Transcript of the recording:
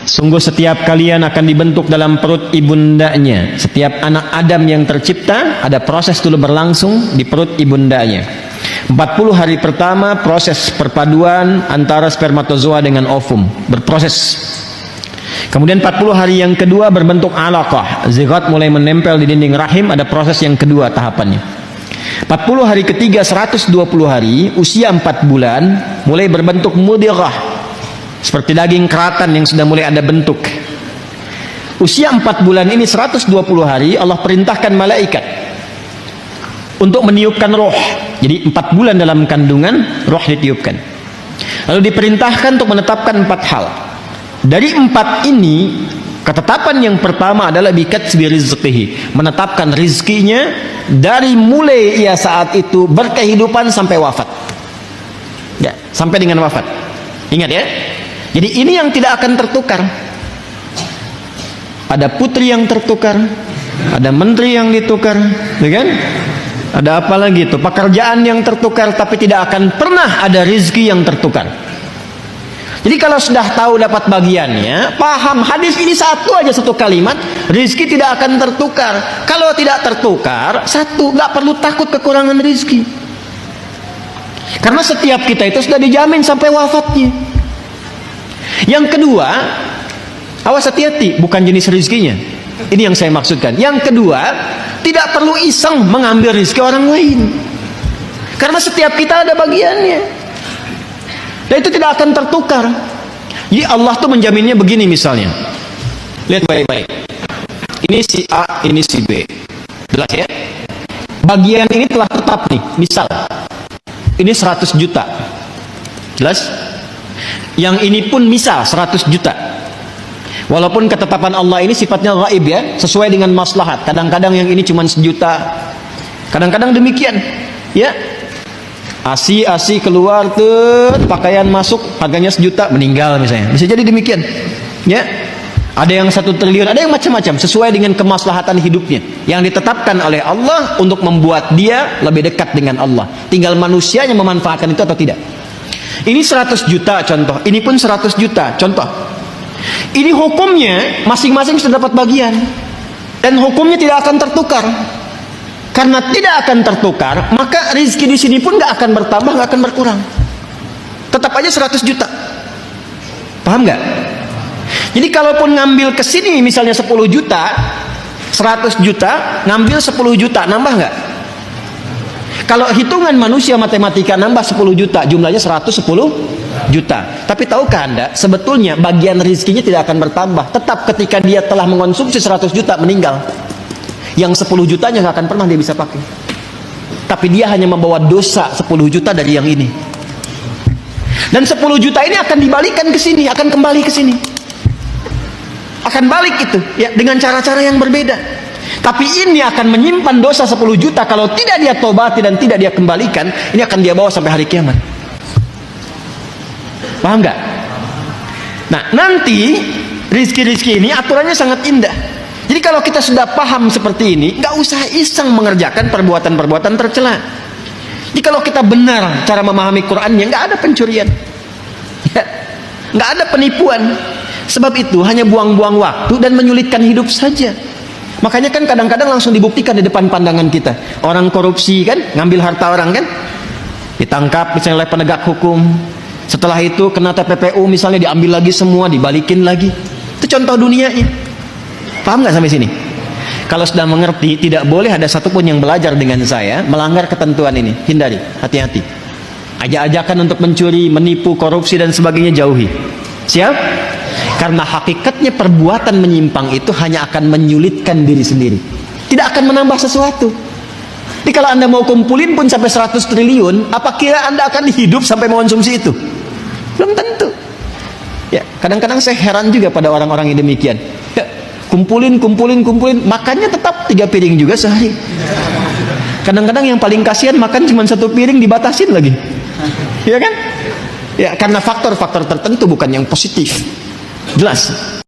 Sungguh setiap kalian akan dibentuk dalam perut ibundanya. Setiap anak Adam yang tercipta ada proses dulu berlangsung di perut ibundanya. 40 hari pertama proses perpaduan antara spermatozoa dengan ovum berproses. Kemudian 40 hari yang kedua berbentuk alaqah, zigot mulai menempel di dinding rahim, ada proses yang kedua tahapannya. 40 hari ketiga 120 hari, usia 4 bulan mulai berbentuk mudghah, seperti daging keratan yang sudah mulai ada bentuk. Usia 4 bulan ini 120 hari Allah perintahkan malaikat untuk meniupkan roh. Jadi 4 bulan dalam kandungan roh ditiupkan. Lalu diperintahkan untuk menetapkan 4 hal. Dari 4 ini, ketetapan yang pertama adalah bikatsbi rizqihi, menetapkan rizkinya dari mulai ia saat itu berkehidupan sampai wafat. Ya, sampai dengan wafat. Ingat ya. Jadi ini yang tidak akan tertukar. Ada putri yang tertukar, ada menteri yang ditukar, ya kan? Ada apa lagi itu? Pekerjaan yang tertukar, tapi tidak akan pernah ada rizki yang tertukar. Jadi kalau sudah tahu dapat bagiannya, paham hadis ini satu aja, satu kalimat, rizki tidak akan tertukar. Kalau tidak tertukar, satu, nggak perlu takut kekurangan rizki. Karena setiap kita itu sudah dijamin sampai wafatnya. Yang kedua, awas hati-hati, bukan jenis rizkinya. Ini yang saya maksudkan. Yang kedua, tidak perlu iseng mengambil rizki orang lain. Karena setiap kita ada bagiannya. Dan itu tidak akan tertukar. Jadi Allah tuh menjaminnya begini misalnya. Lihat baik-baik. Ini si A, ini si B. Jelas ya? Bagian ini telah tetap nih. Misal, ini 100 juta. Jelas? Yang ini pun misal 100 juta. Walaupun ketetapan Allah ini sifatnya gaib ya, sesuai dengan maslahat. Kadang-kadang yang ini cuma 1 juta. Kadang-kadang demikian. Ya. Asi keluar tuh, pakaian masuk, harganya 1 juta, meninggal misalnya. Bisa jadi demikian. Ya. Ada yang 1 triliun, ada yang macam-macam sesuai dengan kemaslahatan hidupnya yang ditetapkan oleh Allah untuk membuat dia lebih dekat dengan Allah. Tinggal manusianya memanfaatkan itu atau tidak. Ini 100 juta contoh, ini pun 100 juta contoh. Ini hukumnya masing-masing sudah dapat bagian, dan hukumnya tidak akan tertukar. Karena tidak akan tertukar, maka rezeki di sini pun nggak akan bertambah, nggak akan berkurang. Tetap aja 100 juta. Paham nggak? Jadi kalaupun ngambil ke sini misalnya 10 juta, 100 juta, ngambil 10 juta, nambah nggak? Kalau hitungan manusia matematika nambah 10 juta, jumlahnya 110 juta. Tapi tahukah Anda, sebetulnya bagian rezekinya tidak akan bertambah. Tetap ketika dia telah mengonsumsi 100 juta meninggal, yang 10 jutanya nggak akan pernah dia bisa pakai. Tapi dia hanya membawa dosa 10 juta dari yang ini. Dan 10 juta ini akan dibalikan ke sini, akan kembali ke sini. Akan balik itu ya dengan cara-cara yang berbeda. Tapi ini akan menyimpan dosa 10 juta kalau tidak dia tobati dan tidak dia kembalikan, ini akan dia bawa sampai hari kiamat. Paham nggak? Nah, nanti rizki-rizki ini aturannya sangat indah. Jadi kalau kita sudah paham seperti ini, nggak usah iseng mengerjakan perbuatan-perbuatan tercela. Jadi kalau kita benar cara memahami Qurannya, nggak ada pencurian, ya, nggak ada penipuan. Sebab itu hanya buang-buang waktu dan menyulitkan hidup saja. Makanya kan kadang-kadang langsung dibuktikan di depan pandangan kita. Orang korupsi kan, ngambil harta orang kan, ditangkap misalnya oleh penegak hukum. Setelah itu kena TPPU misalnya, diambil lagi semua, dibalikin lagi. Itu contoh dunianya. Paham nggak sampai sini? Kalau sudah mengerti, tidak boleh ada satupun yang belajar dengan saya melanggar ketentuan ini. Hindari, hati-hati. Ajak-ajakan untuk mencuri, menipu, korupsi dan sebagainya jauhi. Siap? Karena hakikatnya perbuatan menyimpang itu hanya akan menyulitkan diri sendiri, tidak akan menambah sesuatu. Jadi kalau Anda mau kumpulin pun sampai 100 triliun, apa kira Anda akan hidup sampai mengonsumsi itu? Belum tentu. Ya, kadang-kadang saya heran juga pada orang-orang yang demikian. Ya, kumpulin, makannya tetap 3 piring juga sehari. Kadang-kadang yang paling kasihan makan cuma 1 piring, dibatasin lagi. Ya kan? Ya, karena faktor-faktor tertentu bukan yang positif. Jelas.